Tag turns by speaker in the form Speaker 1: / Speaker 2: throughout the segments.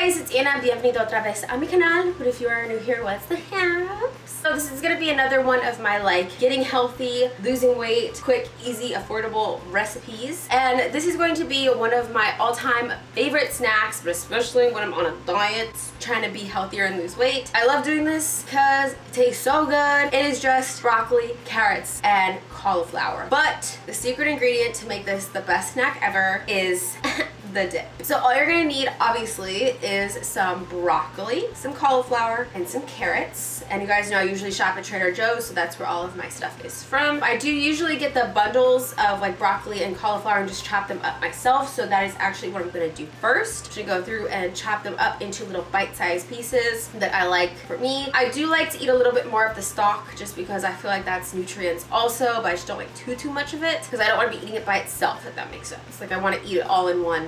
Speaker 1: guys, it's Anna. Bienvenido otra vez a mi canal. But if you are new here, what's the haps? So this is gonna be another one of my getting healthy, losing weight, quick, easy, affordable recipes. And this is going to be one of my all-time favorite snacks, but especially when I'm on a diet, trying to be healthier and lose weight. I love doing this because it tastes so good. It is just broccoli, carrots, and cauliflower. But the secret ingredient to make this the best snack ever is the dip. So all you're gonna need obviously is some broccoli, some cauliflower, and some carrots. And you guys know I usually shop at Trader Joe's, so that's where all of my stuff is from. I do usually get the bundles of broccoli and cauliflower and just chop them up myself, so that is actually what I'm gonna do first. I'm gonna go through and chop them up into little bite-sized pieces that I like for me. I do like to eat a little bit more of the stalk just because I feel like that's nutrients also, but I just don't like too much of it because I don't want to be eating it by itself, if that makes sense. I want to eat it all in one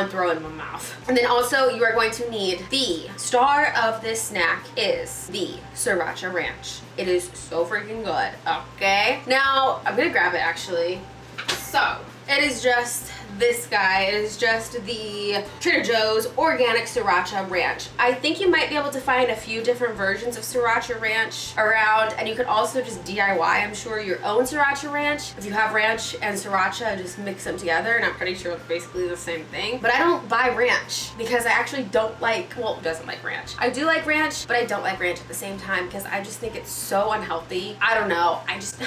Speaker 1: throw in my mouth. And then also you are going to need the star of this snack is the Siracha Ranch. It is so freaking good, okay? Now, I'm gonna grab it actually. So, it is just this guy. It is just the Trader Joe's organic Siracha Ranch. I think you might be able to find a few different versions of Siracha Ranch around, and you could also just DIY, I'm sure, your own Siracha Ranch. If you have ranch and Siracha, just mix them together, and I'm pretty sure it's basically the same thing. But I don't buy ranch because I actually don't like, well, who doesn't like ranch? I do like ranch, but I don't like ranch at the same time because I just think it's so unhealthy. I don't know, I just...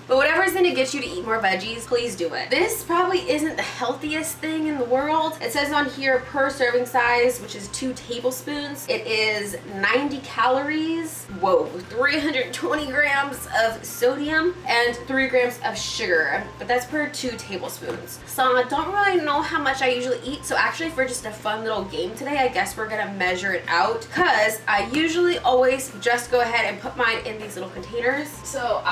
Speaker 1: But whatever is going to get you to eat more veggies, please do it. This probably isn't the healthiest thing in the world. It says on here per serving size, which is 2 tablespoons. It is 90 calories. Whoa, 320 grams of sodium and 3 grams of sugar. But that's per 2 tablespoons. So I don't really know how much I usually eat. So actually for just a fun little game today, I guess we're going to measure it out because I usually always just go ahead and put mine in these little containers. So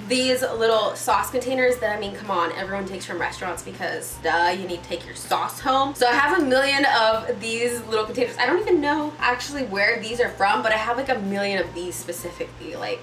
Speaker 1: these little sauce containers that, I mean, come on, everyone takes from restaurants because duh, you need to take your sauce home. So I have a million of these little containers. I don't even know actually where these are from, but I have a million of these specifically, like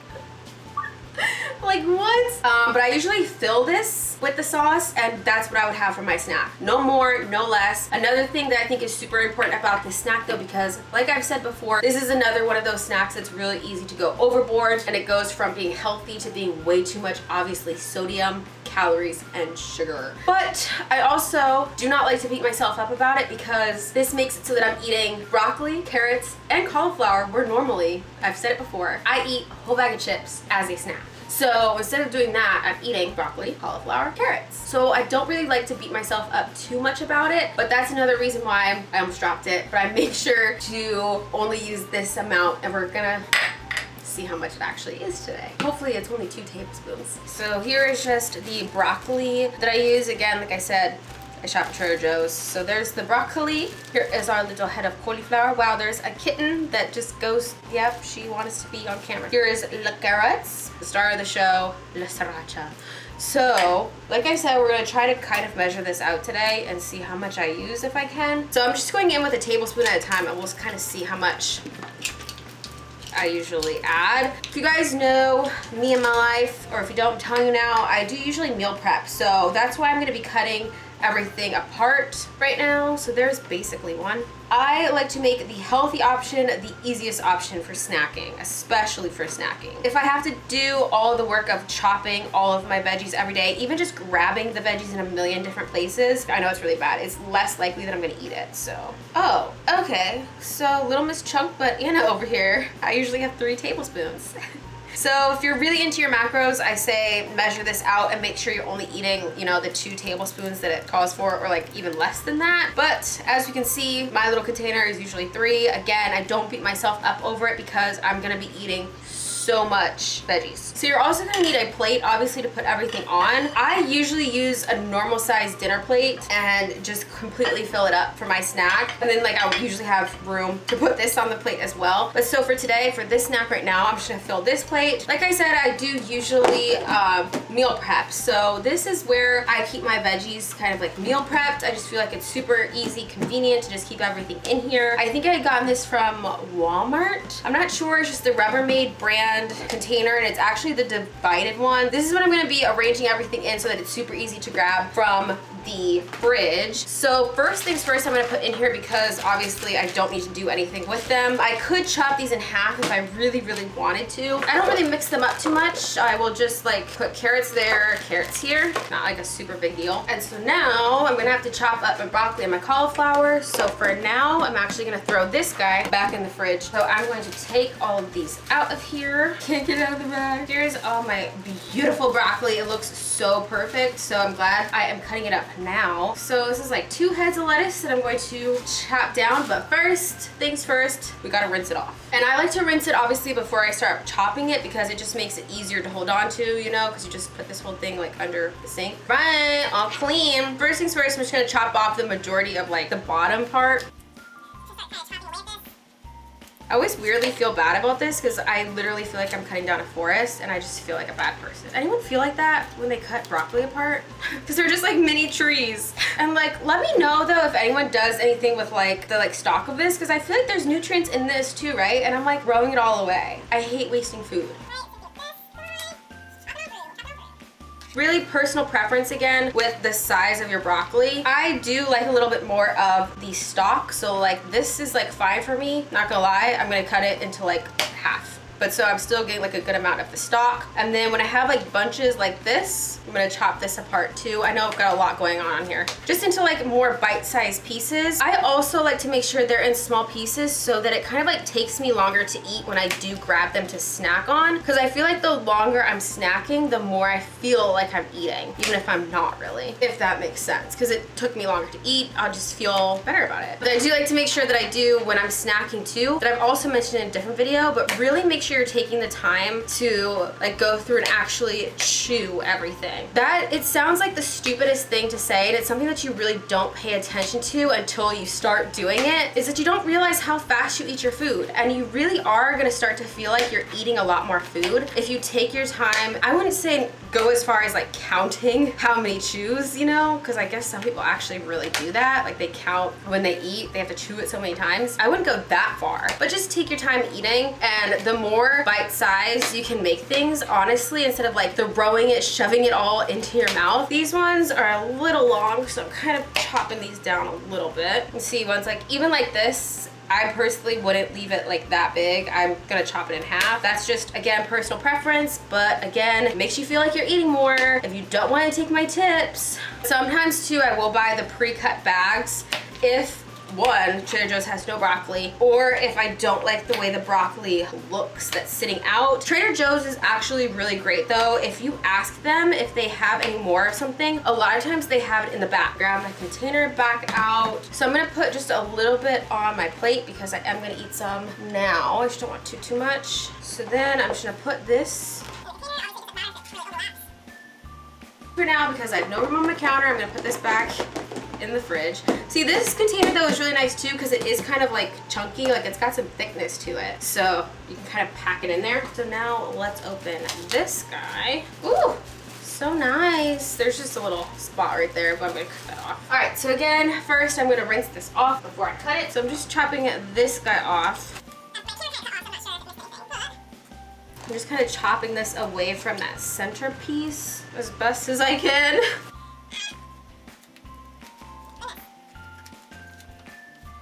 Speaker 1: what? But I usually fill this with the sauce, and that's what I would have for my snack. No more, no less. Another thing that I think is super important about this snack though, because like I've said before, this is another one of those snacks that's really easy to go overboard, and it goes from being healthy to being way too much, obviously, sodium, calories, and sugar. But I also do not like to beat myself up about it because this makes it so that I'm eating broccoli, carrots, and cauliflower where normally, I've said it before, I eat a whole bag of chips as a snack. So instead of doing that, I'm eating broccoli, cauliflower, carrots. So I don't really like to beat myself up too much about it, but that's another reason why I almost dropped it. But I make sure to only use this amount, and we're gonna see how much it actually is today. Hopefully it's only 2 tablespoons. So here is just the broccoli that I use. Again, like I said, I shop at Trader Joe's. So there's the broccoli. Here is our little head of cauliflower. Wow, there's a kitten that just goes, yep, she wants to be on camera. Here is the carrots, the star of the show, la sriracha. So, like I said, we're gonna try to kind of measure this out today and see how much I use if I can. So I'm just going in with a tablespoon at a time, and we'll kind of see how much I usually add. If you guys know me and my life, or if you don't, I'm telling you now, I do usually meal prep. So that's why I'm gonna be cutting everything apart right now. So there's basically one. I like to make the healthy option the easiest option for snacking, especially for snacking. If I have to do all the work of chopping all of my veggies every day, even just grabbing the veggies in a million different places, I know it's really bad. It's less likely that I'm gonna eat it, so. Oh, okay. So Little Miss Chunk, but Anna over here, I usually have 3 tablespoons. So if you're really into your macros, I say measure this out and make sure you're only eating, you know, the 2 tablespoons that it calls for, or even less than that. But as you can see, my little container is usually 3. Again, I don't beat myself up over it because I'm gonna be eating so much veggies. So you're also gonna need a plate, obviously, to put everything on. I usually use a normal sized dinner plate and just completely fill it up for my snack. And then I would usually have room to put this on the plate as well. But so for today, for this snack right now, I'm just gonna fill this plate. Like I said, I do usually meal prep. So this is where I keep my veggies kind of meal prepped. I just feel like it's super easy, convenient to just keep everything in here. I think I had gotten this from Walmart. I'm not sure, it's just the Rubbermaid brand container, and it's actually the divided one. This is what I'm going to be arranging everything in so that it's super easy to grab from the fridge. So first things first, I'm gonna put in here because obviously I don't need to do anything with them. I could chop these in half if I really, really wanted to. I don't really mix them up too much. I will just like put carrots there, carrots here. Not like a super big deal. And so now I'm gonna have to chop up my broccoli and my cauliflower. So for now, I'm actually gonna throw this guy back in the fridge. So I'm going to take all of these out of here. Can't get out of the bag. Here's all my beautiful broccoli. It looks so perfect. So I'm glad I am cutting it up now. So this is like 2 heads of lettuce that I'm going to chop down. But first things first, we gotta rinse it off. And I like to rinse it obviously before I start chopping it because it just makes it easier to hold on to, you know, because you just put this whole thing like under the sink. Right, all clean. First things first, I'm just gonna chop off the majority of like the bottom part. I always weirdly feel bad about this because I literally feel like I'm cutting down a forest and I just feel like a bad person. Anyone feel like that when they cut broccoli apart? Because they're just like mini trees. And like, let me know though if anyone does anything with like the stalk of this because I feel like there's nutrients in this too, right? And I'm like throwing it all away. I hate wasting food. Really personal preference again with the size of your broccoli. I do like a little bit more of the stalk. So like this is like fine for me. Not gonna lie, I'm gonna cut it into like half. But so I'm still getting like a good amount of the stalk. And then when I have like bunches like this, I'm gonna chop this apart too. I know I've got a lot going on here. Just into like more bite-sized pieces. I also like to make sure they're in small pieces so that it kind of like takes me longer to eat when I do grab them to snack on. Because I feel like the longer I'm snacking, the more I feel like I'm eating, even if I'm not really, if that makes sense. Because it took me longer to eat, I'll just feel better about it. But I do like to make sure that I do when I'm snacking too, that I've also mentioned in a different video, but really make sure you're taking the time to like go through and actually chew everything. That, it sounds like the stupidest thing to say, and it's something that you really don't pay attention to until you start doing it, is that you don't realize how fast you eat your food. And you really are gonna start to feel like you're eating a lot more food if you take your time. I wouldn't say go as far as like counting how many chews, you know, because I guess some people actually really do that. Like they count when they eat, they have to chew it so many times. I wouldn't go that far, but just take your time eating, and the more bite size you can make things, honestly, instead of like throwing it, shoving it all into your mouth. These ones are a little long, so I'm kind of chopping these down a little bit. You see ones like, even like this, I personally wouldn't leave it like that big. I'm gonna chop it in half. That's just, again, personal preference, but again, it makes you feel like you're eating more. If you don't wanna take my tips, sometimes too, I will buy the pre-cut bags if one, Trader Joe's has no broccoli, or if I don't like the way the broccoli looks that's sitting out. Trader Joe's is actually really great though. If you ask them if they have any more of something, a lot of times they have it in the back. Grab my container back out. So I'm gonna put just a little bit on my plate because I am gonna eat some now. I just don't want too much. So then I'm just gonna put this for now because I have no room on my counter. I'm gonna put this back in the fridge. See, this container though is really nice too because it is kind of like chunky, like it's got some thickness to it. So you can kind of pack it in there. So now let's open this guy. Ooh, so nice. There's just a little spot right there, but I'm gonna cut that off. All right, so again, first I'm gonna rinse this off before I cut it. So I'm just chopping this guy off. I'm just kind of chopping this away from that centerpiece as best as I can.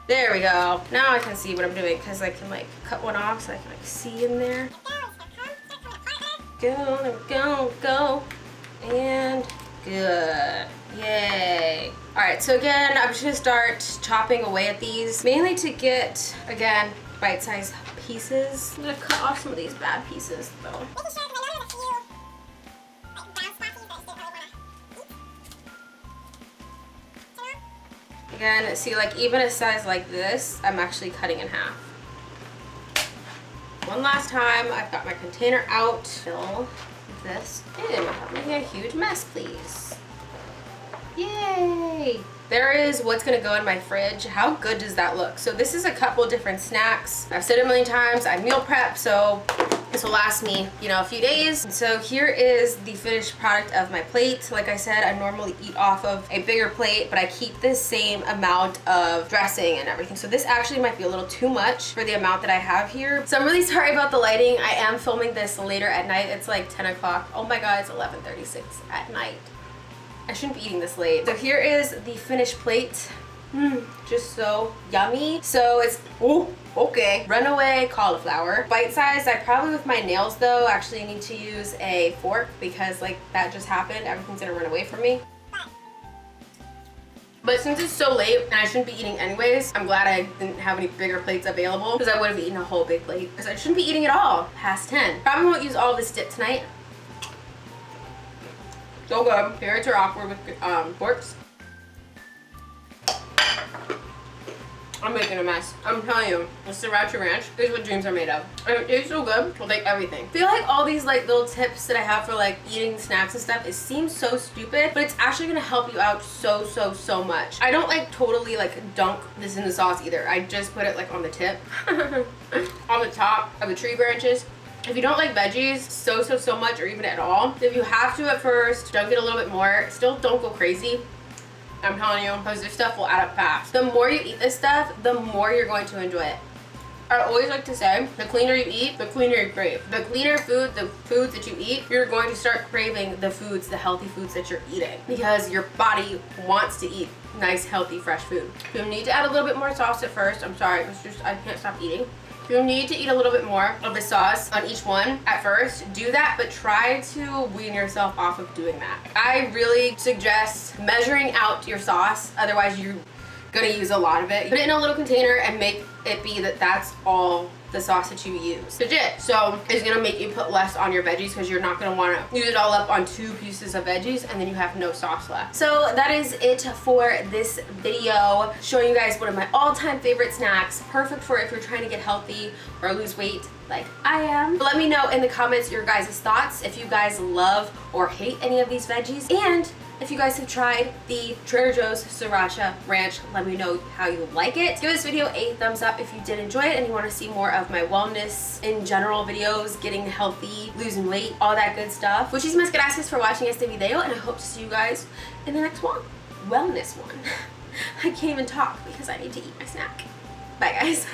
Speaker 1: There we go. Now I can see what I'm doing because I can like cut one off so I can like see in there. Go, there we go, go. And good. Yay. All right, so again, I'm just gonna start chopping away at these, mainly to get, again, bite-sized pieces. I'm gonna cut off some of these bad pieces though. Again, see, like even a size like this, I'm actually cutting in half. One last time, I've got my container out. Fill this in without making a huge mess, please. Yay! There is what's gonna go in my fridge. How good does that look? So this is a couple different snacks. I've said it a million times, I meal prep, so this will last me, you know, a few days. So here is the finished product of my plate. Like I said, I normally eat off of a bigger plate, but I keep the same amount of dressing and everything. So this actually might be a little too much for the amount that I have here. So I'm really sorry about the lighting. I am filming this later at night. It's like 10 o'clock. Oh my God, it's 11:36 at night. I shouldn't be eating this late. So here is the finished plate. Just so yummy. So it's, oh, okay. Runaway cauliflower. Bite size. I probably, with my nails though, actually need to use a fork because like that just happened. Everything's gonna run away from me. But since it's so late and I shouldn't be eating anyways, I'm glad I didn't have any bigger plates available because I would have eaten a whole big plate. Because I shouldn't be eating it all past 10. Probably won't use all this dip tonight. So good. Parents are awkward with forks. I'm making a mess. I'm telling you, the Siracha Ranch is what dreams are made of. And it tastes so good with like everything. I feel like all these like little tips that I have for like eating snacks and stuff, it seems so stupid, but it's actually gonna help you out so much. I don't like totally like dunk this in the sauce either. I just put it like on the tip, on the top of the tree branches. If you don't like veggies so much or even at all, if you have to at first, dunk it a little bit more. Still don't go crazy. I'm telling you, because this stuff will add up fast. The more you eat this stuff, the more you're going to enjoy it. I always like to say, the cleaner you eat, the cleaner you crave. The cleaner food, the foods that you eat, you're going to start craving the foods, the healthy foods that you're eating. Because your body wants to eat nice, healthy, fresh food. You need to add a little bit more sauce at first. I'm sorry, it's just, I can't stop eating. You'll need to eat a little bit more of the sauce on each one at first. Do that, but try to wean yourself off of doing that. I really suggest measuring out your sauce, otherwise you're gonna use a lot of it. Put it in a little container and make it be that that's all the sauce that you use. Legit. So it's gonna make you put less on your veggies because you're not gonna wanna use it all up on 2 pieces of veggies and then you have no sauce left. So that is it for this video, showing you guys one of my all-time favorite snacks, perfect for if you're trying to get healthy or lose weight like I am. But let me know in the comments your guys' thoughts, if you guys love or hate any of these veggies, and if you guys have tried the Trader Joe's Siracha Ranch, let me know how you like it. Give this video a thumbs up if you did enjoy it and you want to see more of my wellness in general videos, getting healthy, losing weight, all that good stuff. Muchísimas gracias for watching este video, and I hope to see you guys in the next one. Wellness one. I can't even talk because I need to eat my snack. Bye guys.